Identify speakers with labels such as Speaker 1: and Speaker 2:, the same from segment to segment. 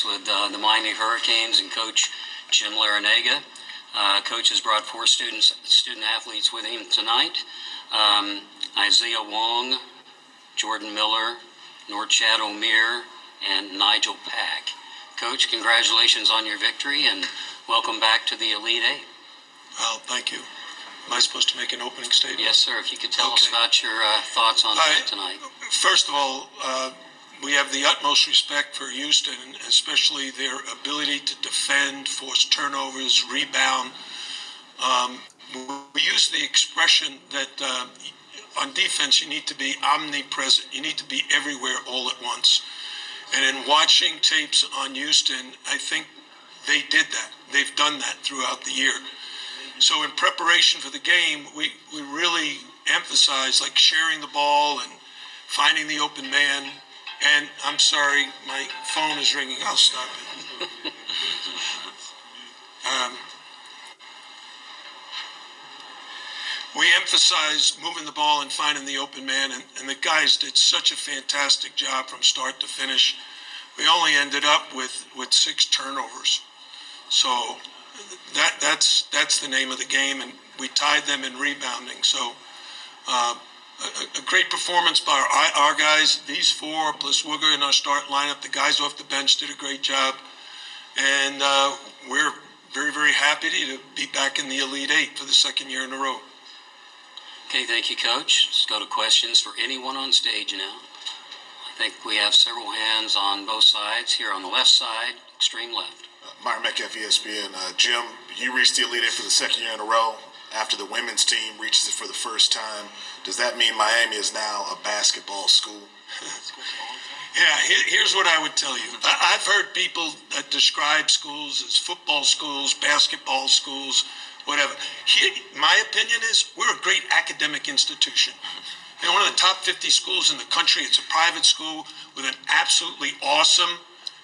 Speaker 1: with the Miami Hurricanes and Coach Jim Larinaga. Coach has brought four student athletes with him tonight. Isaiah Wong, Jordan Miller, Norchad O'Meara, and Nigel Pack. Coach, congratulations on your victory and welcome back to the Elite Eight.
Speaker 2: Well, thank you. Am I supposed to make an opening statement?
Speaker 1: Yes, sir. If you could tell us about your thoughts on that tonight.
Speaker 2: First of all, we have the utmost respect for Houston, especially their ability to defend, force turnovers, rebound. We use the expression that on defense you need to be omnipresent. You need to be everywhere all at once. And in watching tapes on Houston, I think they did that. They've done that throughout the year. So in preparation for the game, we really emphasize like sharing the ball and finding the open man. And I'm sorry, my phone is ringing. I'll stop it. We emphasize moving the ball and finding the open man, and the guys did such a fantastic job from start to finish. We only ended up with 6 turnovers. So that's the name of the game, and we tied them in rebounding. So a great performance by our guys. These 4 plus Wooger in our start lineup. The guys off the bench did a great job, and we're very, very happy to be back in the Elite Eight for the second year in a row.
Speaker 1: Okay, thank you, Coach. Let's go to questions for anyone on stage now. I think we have several hands on both sides. Here on the left side, extreme left.
Speaker 3: Myron Metcalf, ESPN. Jim, you reached the Elite Eight for the second year in a row after the women's team reaches it for the first time. Does that mean Miami is now a basketball school?
Speaker 2: Yeah, here's what I would tell you. I've heard people that describe schools as football schools, basketball schools, whatever. My opinion is we're a great academic institution. You know, one of the top 50 schools in the country. It's a private school with an absolutely awesome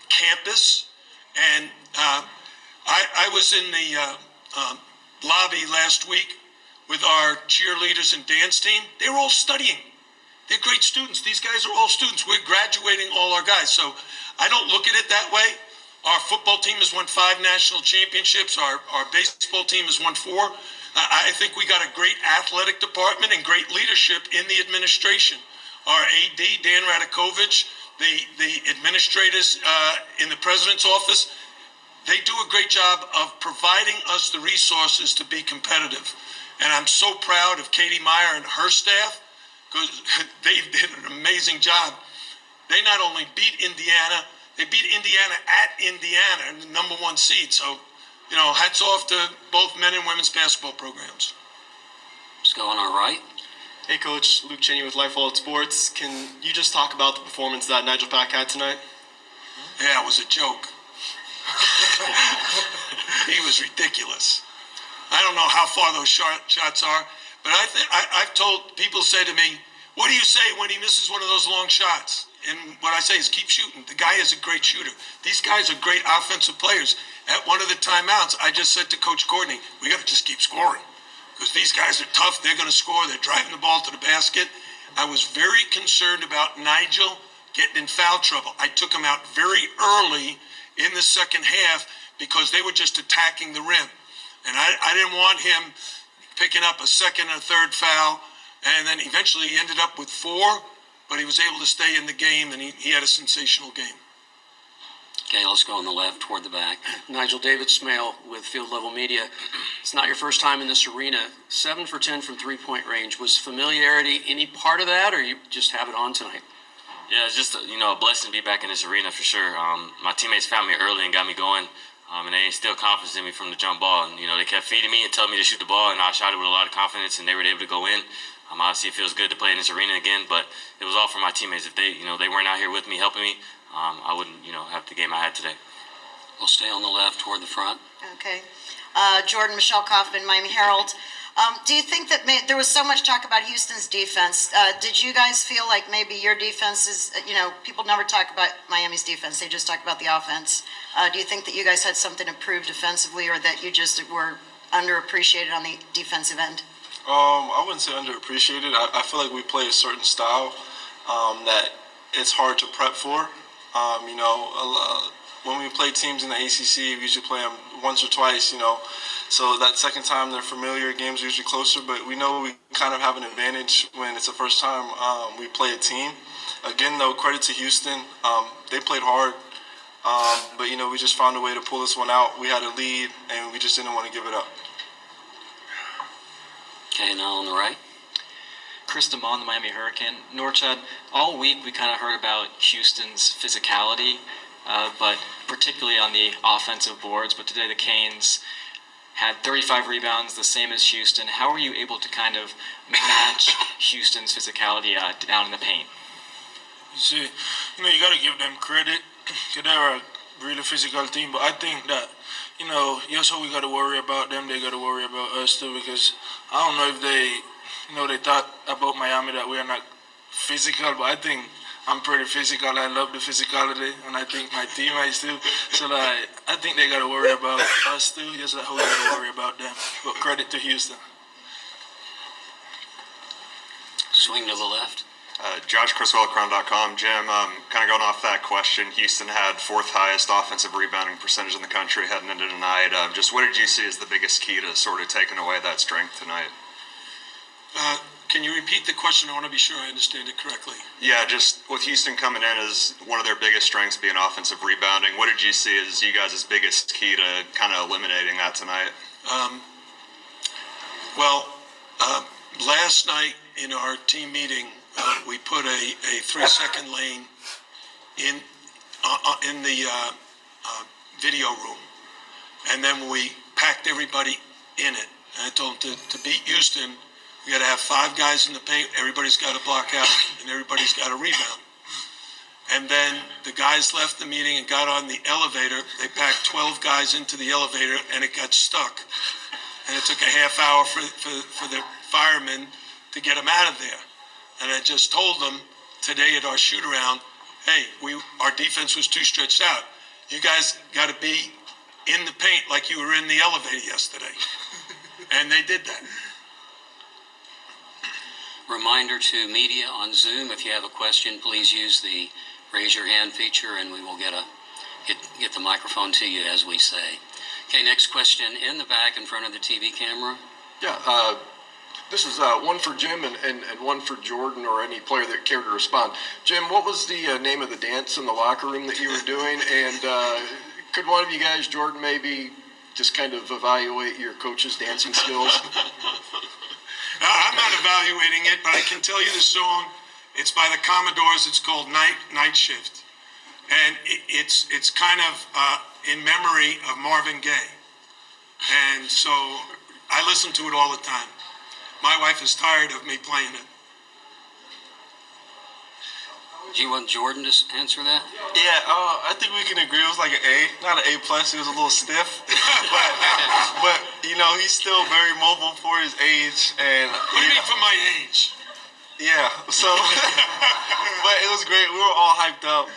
Speaker 2: campus. And I was in the lobby last week with our cheerleaders and dance team. They were all studying. They're great students. These guys are all students. We're graduating all our guys. So I don't look at it that way. Our football team has won 5 national championships. Our baseball team has won 4. I think we got a great athletic department and great leadership in the administration. Our AD, Dan Radakovich, the administrators in the president's office, they do a great job of providing us the resources to be competitive. And I'm so proud of Katie Meyer and her staff because they did an amazing job. They not only beat Indiana, they beat Indiana at Indiana, the number 1 seed. So, you know, hats off to both men and women's basketball programs.
Speaker 1: Let's go on our right.
Speaker 4: Hey, Coach. Luke Cheney with Lifehold Sports. Can you just talk about the performance that Nigel Pack had tonight?
Speaker 2: Yeah, it was a joke. He was ridiculous. I don't know how far those shots are, but I've told people say to me, what do you say when he misses one of those long shots? And what I say is keep shooting. The guy is a great shooter. These guys are great offensive players. At one of the timeouts, I just said to Coach Courtney, we got to just keep scoring because these guys are tough. They're going to score. They're driving the ball to the basket. I was very concerned about Nigel getting in foul trouble. I took him out very early in the second half because they were just attacking the rim. And I didn't want him picking up a second or third foul. And then eventually he ended up with 4, but he was able to stay in the game, and he had a sensational game.
Speaker 1: Okay, let's go on the left toward the back.
Speaker 5: Nigel, David Smale with Field Level Media. It's not your first time in this arena. 7 for 10 from three-point range. Was familiarity any part of that, or you just have it on tonight?
Speaker 6: Yeah, it's just a blessing to be back in this arena for sure. My teammates found me early and got me going, and they instilled confidence in me from the jump ball. And they kept feeding me and telling me to shoot the ball, and I shot it with a lot of confidence, and they were able to go in. Obviously, it feels good to play in this arena again, but it was all for my teammates. If they weren't out here with me, helping me, I wouldn't, have the game I had today.
Speaker 1: We'll stay on the left toward the front.
Speaker 7: Okay. Jordan, Michelle Kaufman, Miami Herald. Do you think that there was so much talk about Houston's defense? Did you guys feel like maybe your defense is, people never talk about Miami's defense. They just talk about the offense. Do you think that you guys had something improved defensively or that you just were underappreciated on the defensive end?
Speaker 4: I wouldn't say underappreciated. I feel like we play a certain style that it's hard to prep for.
Speaker 8: when we play teams in the ACC, we usually play them once or twice, So that second time they're familiar, games are usually closer, but we know we kind of have an advantage when it's the first time we play a team. Again, though, credit to Houston. They played hard, but, we just found a way to pull this one out. We had a lead, and we just didn't want to give it up.
Speaker 1: Okay, now on the right.
Speaker 9: Chris DeMond, the Miami Hurricane. Norchad, all week we kind of heard about Houston's physicality, but particularly on the offensive boards. But today the Canes had 35 rebounds, the same as Houston. How were you able to kind of match Houston's physicality down in the paint?
Speaker 10: You see, you got to give them credit because they're a really physical team. But I think that, yes, we got to worry about them. They got to worry about us too, because I don't know if they thought about Miami that we are not physical, but I think I'm pretty physical. I love the physicality, and I think my teammates too. So, I think they got to worry about us too, just like how we got to worry about them. But credit to Houston.
Speaker 1: Swing to the left.
Speaker 11: Josh Criswell at Crown.com. Jim, kind of going off that question, Houston had fourth highest offensive rebounding percentage in the country heading into tonight. Just what did you see as the biggest key to sort of taking away that strength tonight?
Speaker 2: Can you repeat the question? I want to be sure I understand it correctly.
Speaker 11: Yeah, just with Houston coming in as one of their biggest strengths being offensive rebounding, what did you see as you guys' biggest key to kind of eliminating that tonight?
Speaker 2: Last night in our team meeting, we put a 3-second lane in the video room, and then we packed everybody in it. And I told them to beat Houston, we got to have 5 guys in the paint. Everybody's got to block out, and everybody's got to rebound. And then the guys left the meeting and got on the elevator. They packed 12 guys into the elevator, and it got stuck. And it took a half hour for the firemen to get them out of there. And I just told them today at our shoot around, hey, our defense was too stretched out. You guys got to be in the paint like you were in the elevator yesterday. And they did that.
Speaker 1: Reminder to media on Zoom, if you have a question, please use the raise your hand feature and we will get the microphone to you as we say. Okay, next question in the back in front of the TV camera.
Speaker 12: Yeah, this is one for Jim and one for Jordan or any player that cared to respond. Jim, what was the name of the dance in the locker room that you were doing? And could one of you guys, Jordan, maybe just kind of evaluate your coach's dancing skills?
Speaker 2: I'm not evaluating it, but I can tell you the song. It's by the Commodores. It's called Night Shift. And it's kind of in memory of Marvin Gaye. And so I listen to it all the time. My wife is tired of me playing it.
Speaker 1: Do you want Jordan to answer that?
Speaker 8: Yeah, I think we can agree it was like an A, not an A+. It was a little stiff, but he's still very mobile for his age. And
Speaker 2: what do you mean for my age?
Speaker 8: Yeah, so but it was great. We were all hyped up.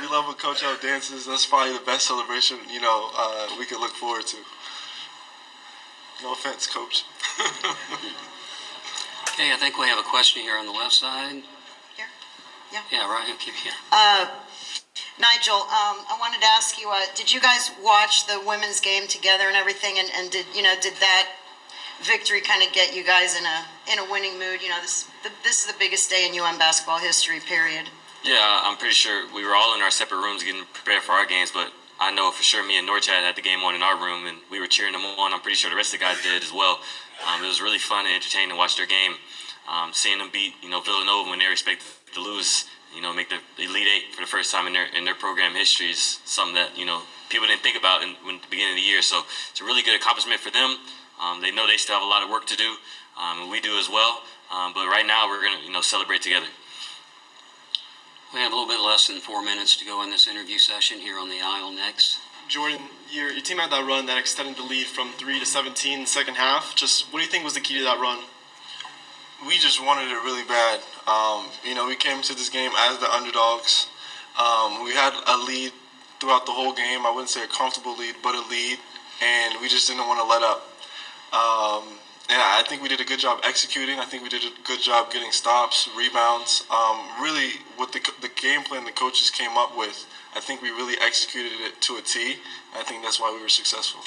Speaker 8: We love when Coach L dances. That's probably the best celebration we could look forward to. No offense, Coach.
Speaker 1: Okay, I think we have a question here on the left side.
Speaker 7: Here? Yeah.
Speaker 1: Yeah, right. Keep here.
Speaker 7: Nigel, I wanted to ask you, did you guys watch the women's game together and everything? And did that victory kind of get you guys in a winning mood? This is the biggest day in UM basketball history, period.
Speaker 6: Yeah, I'm pretty sure we were all in our separate rooms getting prepared for our games, but I know for sure me and Norchad had the game on in our room, and we were cheering them on. I'm pretty sure the rest of the guys did as well. It was really fun and entertaining to watch their game. Seeing them beat, Villanova when they were expected to lose, make the Elite Eight for the first time in their program history is something that, people didn't think about in the beginning of the year. So it's a really good accomplishment for them. They know they still have a lot of work to do, and we do as well. But right now we're going to, celebrate together.
Speaker 1: We have a little bit less than 4 minutes to go in this interview session here on the aisle next.
Speaker 4: Jordan, your team had that run that extended the lead from 3 to 17 in the second half. Just what do you think was the key to that run?
Speaker 8: We just wanted it really bad. We came to this game as the underdogs. We had a lead throughout the whole game. I wouldn't say a comfortable lead, but a lead, and we just didn't want to let up. Yeah, I think we did a good job executing. I think we did a good job getting stops, rebounds. Really, with the game plan the coaches came up with, I think we really executed it to a T. I think that's why we were successful.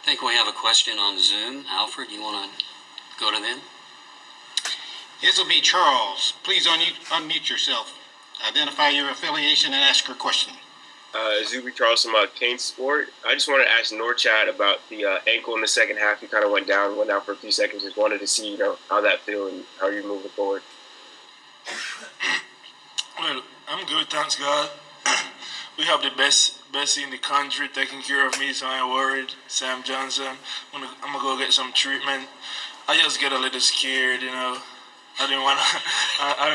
Speaker 1: I think we have a question on Zoom. Alfred, you want to go to them?
Speaker 13: This will be Charles. Please unmute yourself. Identify your affiliation and ask your question.
Speaker 14: Zuby Charles from Kane Sport. I just wanted to ask Norchad about the ankle in the second half. He kind of went down for a few seconds. Just wanted to see, how that feel and how you're moving forward.
Speaker 10: Well, I'm good, thanks God. We have the best in the country taking care of me, so I ain't worried. Sam Johnson. I'm gonna go get some treatment. I just get a little scared, I didn't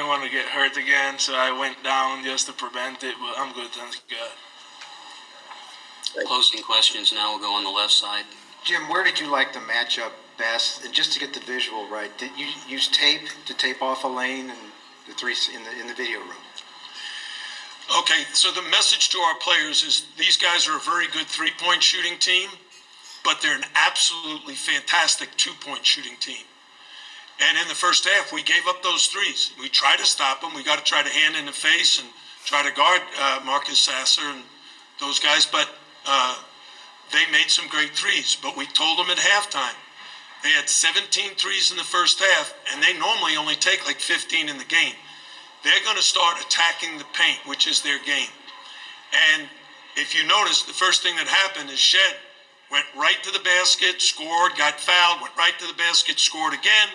Speaker 10: want to get hurt again, so I went down just to prevent it. But I'm good, thanks God.
Speaker 1: Closing questions now will go on the left side.
Speaker 13: Jim, where did you like the matchup best? And just to get the visual right, did you use tape to tape off a lane and the three in the video room?
Speaker 2: Okay, so the message to our players is these guys are a very good three-point shooting team, but they're an absolutely fantastic two-point shooting team. And in the first half, we gave up those threes. We tried to stop them. We got to try to hand in the face and try to guard Marcus Sasser and those guys, but they made some great threes. But we told them at halftime, they had 17 threes in the first half, and they normally only take like 15 in the game. They're going to start attacking the paint, which is their game. And if you notice, the first thing that happened is Shed went right to the basket, scored, got fouled, went right to the basket, scored again.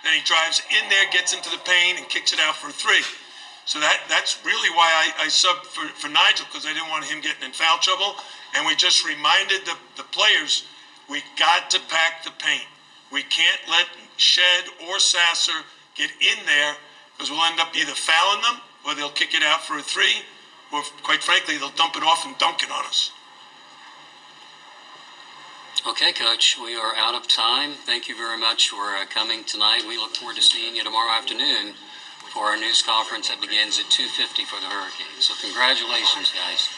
Speaker 2: Then he drives in there, gets into the paint, and kicks it out for a three. So that's really why I subbed for Nigel, because I didn't want him getting in foul trouble. And we just reminded the players, we got to pack the paint. We can't let Shed or Sasser get in there, because we'll end up either fouling them, or they'll kick it out for a three, or quite frankly, they'll dump it off and dunk it on us.
Speaker 1: Okay, Coach, we are out of time. Thank you very much for coming tonight. We look forward to seeing you tomorrow afternoon for our news conference that begins at 2:50 for the Hurricanes. So congratulations, guys.